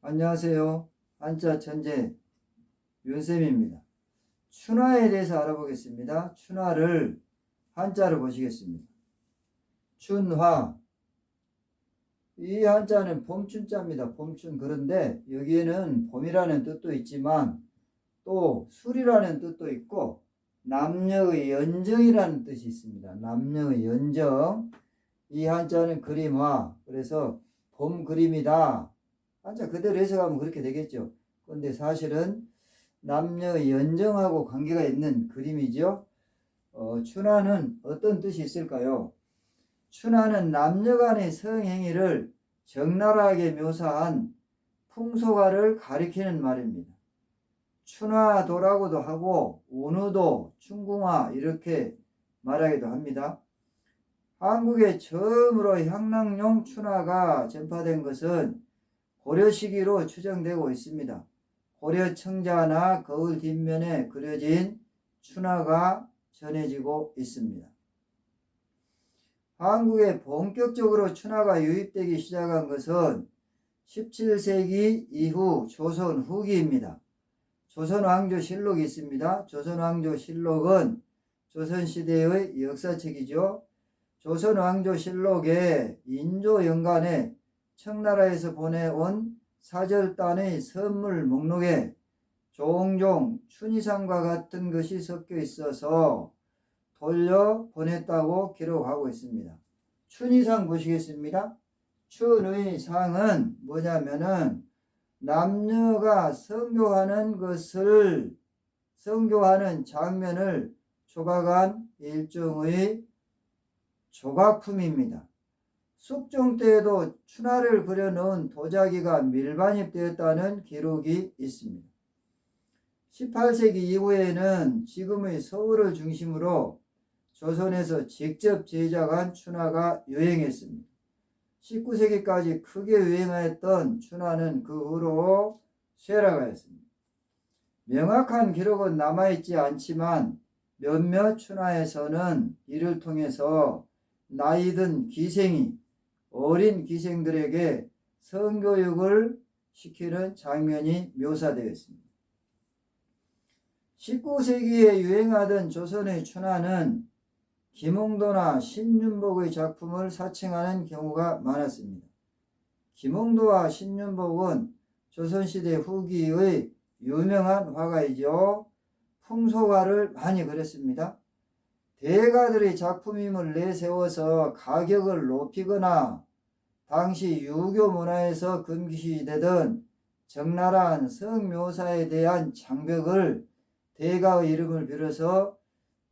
안녕하세요. 한자 천재 윤쌤입니다. 춘화에 대해서 알아보겠습니다. 춘화를 한자로 보시겠습니다. 춘화. 이 한자는 봄춘자입니다. 봄춘. 그런데 여기에는 봄이라는 뜻도 있지만 또 술이라는 뜻도 있고 남녀의 연정이라는 뜻이 있습니다. 남녀의 연정. 이 한자는 그림화. 그래서 봄 그림이다. 한자 그대로 해석하면 그렇게 되겠죠. 그런데 사실은 남녀 연정하고 관계가 있는 그림이죠. 춘화는 어떤 뜻이 있을까요? 춘화는 남녀 간의 성행위를 적나라하게 묘사한 풍속화를 가리키는 말입니다. 춘화도라고도 하고 운우도, 충궁화 이렇게 말하기도 합니다. 한국에 처음으로 향락용 춘화가 전파된 것은 고려 시기로 추정되고 있습니다. 고려 청자나 거울 뒷면에 그려진 춘화가 전해지고 있습니다. 한국에 본격적으로 춘화가 유입되기 시작한 것은 17세기 이후 조선 후기입니다. 조선왕조실록이 있습니다. 조선왕조실록은 조선시대의 역사책이죠. 조선왕조실록의 인조연간에 청나라에서 보내온 사절단의 선물 목록에 종종 춘희상과 같은 것이 섞여 있어서 돌려 보냈다고 기록하고 있습니다. 춘희상 보시겠습니다. 춘의상은 뭐냐면은 남녀가 성교하는 장면을 조각한 일종의 조각품입니다. 숙종 때에도 춘화를 그려놓은 도자기가 밀반입되었다는 기록이 있습니다. 18세기 이후에는 지금의 서울을 중심으로 조선에서 직접 제작한 춘화가 유행했습니다. 19세기까지 크게 유행하였던 춘화는 그 후로 쇠락하였습니다. 명확한 기록은 남아있지 않지만 몇몇 춘화에서는 이를 통해서 나이든 기생이 어린 기생들에게 성교육을 시키는 장면이 묘사되어 있습니다. 19세기에 유행하던 조선의 춘화는 김홍도나 신윤복의 작품을 사칭하는 경우가 많았습니다. 김홍도와 신윤복은 조선시대 후기의 유명한 화가이죠. 풍속화를 많이 그렸습니다. 대가들의 작품임을 내세워서 가격을 높이거나 당시 유교 문화에서 금기시되던 적나라한 성묘사에 대한 장벽을 대가의 이름을 빌어서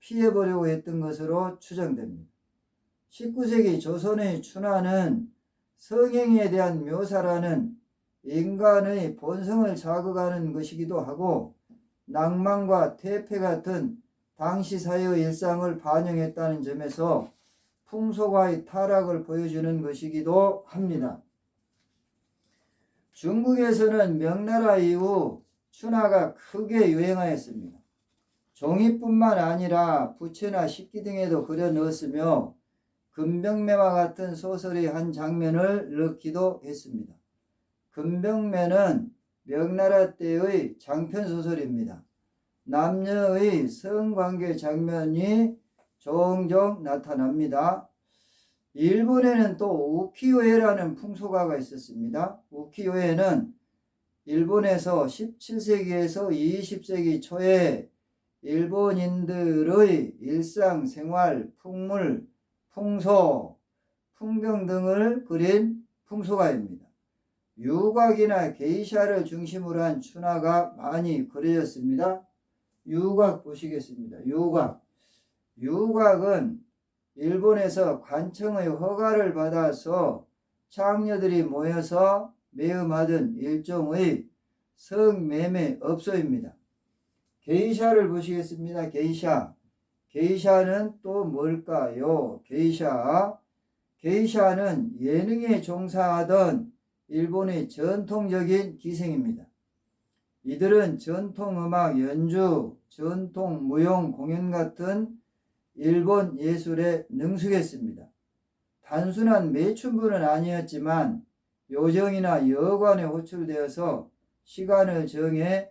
피해보려고 했던 것으로 추정됩니다. 19세기 조선의 춘화는 성행위에 대한 묘사라는 인간의 본성을 자극하는 것이기도 하고 낭만과 퇴폐 같은 당시 사회의 일상을 반영했다는 점에서 풍속화의 타락을 보여주는 것이기도 합니다. 중국에서는 명나라 이후 춘화가 크게 유행하였습니다. 종이뿐만 아니라 부채나 식기 등에도 그려 넣었으며 금병매와 같은 소설의 한 장면을 넣기도 했습니다. 금병매는 명나라 때의 장편소설입니다. 남녀의 성관계 장면이 종종 나타납니다. 일본에는 또 우키요에라는 풍속화가 있었습니다. 우키요에는 일본에서 17세기에서 20세기 초에 일본인들의 일상생활, 풍물, 풍소, 풍경 등을 그린 풍속화입니다. 유곽이나 게이샤를 중심으로 한 춘화가 많이 그려졌습니다. 유곽 보시겠습니다. 유곽은 일본에서 관청의 허가를 받아서 창녀들이 모여서 매음하던 일종의 성매매업소입니다. 게이샤를 보시겠습니다. 게이샤는 또 뭘까요? 게이샤는 예능에 종사하던 일본의 전통적인 기생입니다. 이들은 전통음악 연주, 전통 무용 공연 같은 일본 예술에 능숙했습니다. 단순한 매춘부는 아니었지만 요정이나 여관에 호출되어서 시간을 정해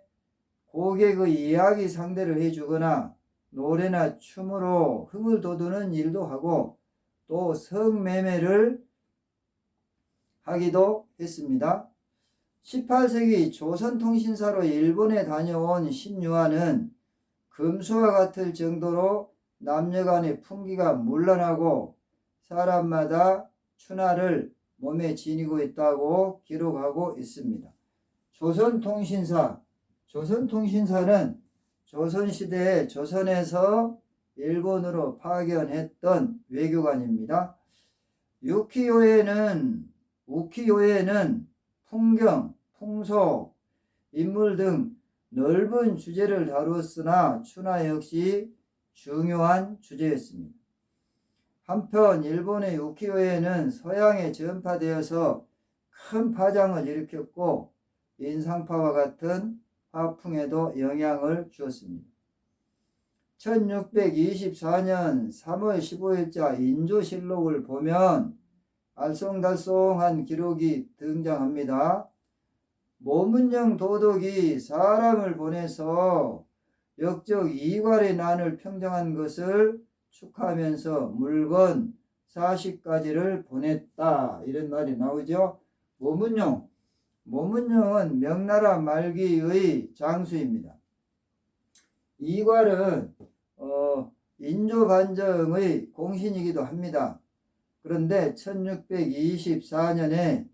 고객의 이야기 상대를 해주거나 노래나 춤으로 흥을 돋우는 일도 하고 또 성매매를 하기도 했습니다. 18세기 조선통신사로 일본에 다녀온 신유아는 금수와 같을 정도로 남녀간의 풍기가 문란하고 사람마다 춘화를 몸에 지니고 있다고 기록하고 있습니다. 조선통신사는 조선시대에 조선에서 일본으로 파견했던 외교관입니다. 우키요에는 풍경, 풍속, 인물 등 넓은 주제를 다루었으나 춘화 역시 중요한 주제였습니다. 한편 일본의 우키요에는 서양에 전파되어서 큰 파장을 일으켰고 인상파와 같은 화풍에도 영향을 주었습니다. 1624년 3월 15일자 인조실록을 보면 알쏭달쏭한 기록이 등장합니다. 모문영 도독이 사람을 보내서 역적 이괄의 난을 평정한 것을 축하하면서 물건 40가지를 보냈다. 이런 말이 나오죠. 모문영은 명나라 말기의 장수입니다. 이괄은 인조반정의 공신이기도 합니다. 그런데 1624년에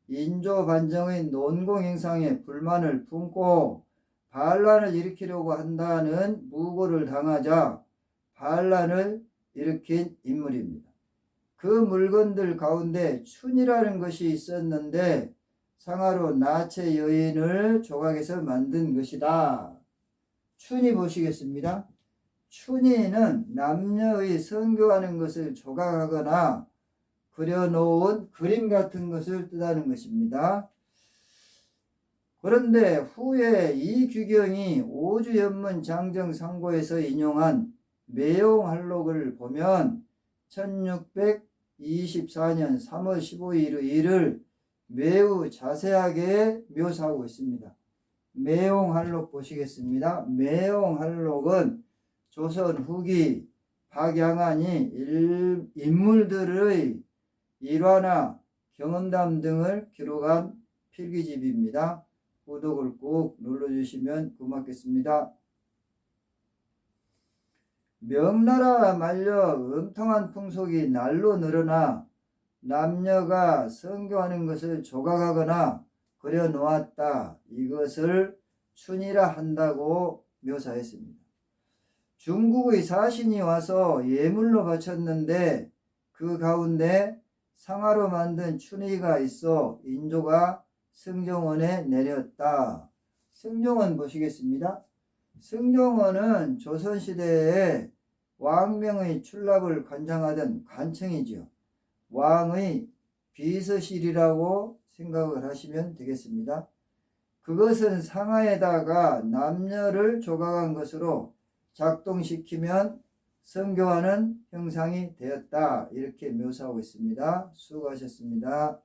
인조반정의 논공행상에 불만을 품고 반란을 일으키려고 한다는 무고를 당하자 반란을 일으킨 인물입니다. 그 물건들 가운데 춘이라는 것이 있었는데 상하로 나체 여인을 조각해서 만든 것이다. 춘이 보시겠습니다. 춘이는 남녀의 성교하는 것을 조각하거나 그려놓은 그림 같은 것을 뜻하는 것입니다. 그런데 후에 이 규경이 오주연문 장정상고에서 인용한 매용할록을 보면 1624년 3월 15일의 일을 매우 자세하게 묘사하고 있습니다. 매용할록 보시겠습니다. 매용할록은 조선 후기 박양안이 인물들의 일화나 경험담 등을 기록한 필기집입니다. 구독을 꼭 눌러주시면 고맙겠습니다. 명나라 말려 음탕한 풍속이 날로 늘어나 남녀가 성교하는 것을 조각하거나 그려놓았다. 이것을 춘이라 한다고 묘사했습니다. 중국의 사신이 와서 예물로 바쳤는데 그 가운데 상아로 만든 춘이가 있어 인조가 승정원에 내렸다. 승정원 보시겠습니다. 승정원은 조선시대에 왕명의 출납을 관장하던 관청이지요. 왕의 비서실이라고 생각을 하시면 되겠습니다. 그것은 상하에다가 남녀를 조각한 것으로 작동시키면 성교하는 형상이 되었다. 이렇게 묘사하고 있습니다. 수고하셨습니다.